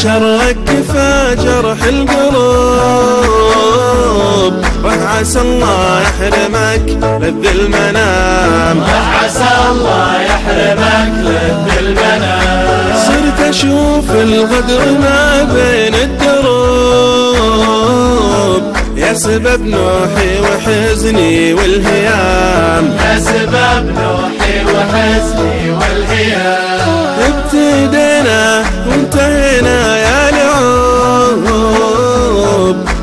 شرك كفى جرح القلوب، وعسى الله يحرمك لذ المنام، وعسى الله يحرمك لذ المنام. صرت أشوف الغدر ما بين الدروب، يا سبب نوحي وحزني والهيام، يا سبب نوحي وحزني والهيام. ابتدينا وانتهينا يا لعوب،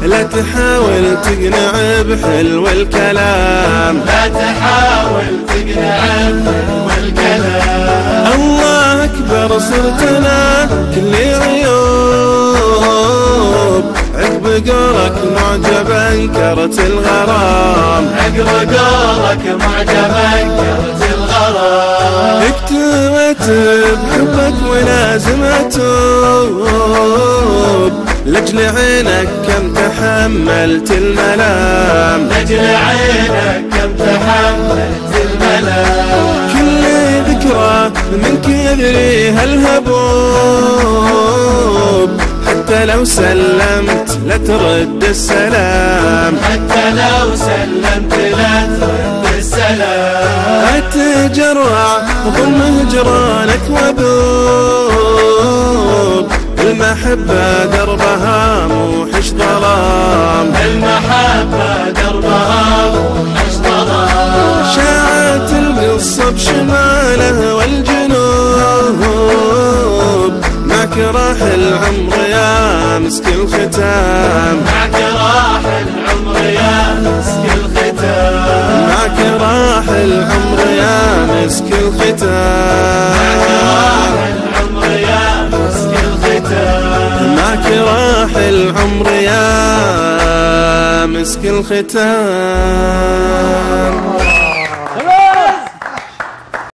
لا تحاول تقنع بحلو الكلام، لا تحاول تقنع بحلو الكلام. الله أكبر صرتنا كل عيوب، عقب قولك معجب انكرت الغرام، عقب قولك معجب انكرت الغرام. اكتمت بحبك ولازم اتوب، لاجل عينك كم تحملت الملام، لاجل عينك كم تحملت الملام. كل ذكرى منك يدريها الهبوب، حتى لو سلمت لا ترد السلام، حتى لو سلمت لا ترد السلام. أتجرع ضم هجرانك وذوب، المحبة دربها موحش ظلام، المحبة دربها موحش ظلام. شاعت القصة بشماله والجنوب، معك راح العمر يا مسك الختام، معك راح العمر يا مسك الختام. معك راح العمر يا مسك الختام، معك راح العمر يا مسك الختام.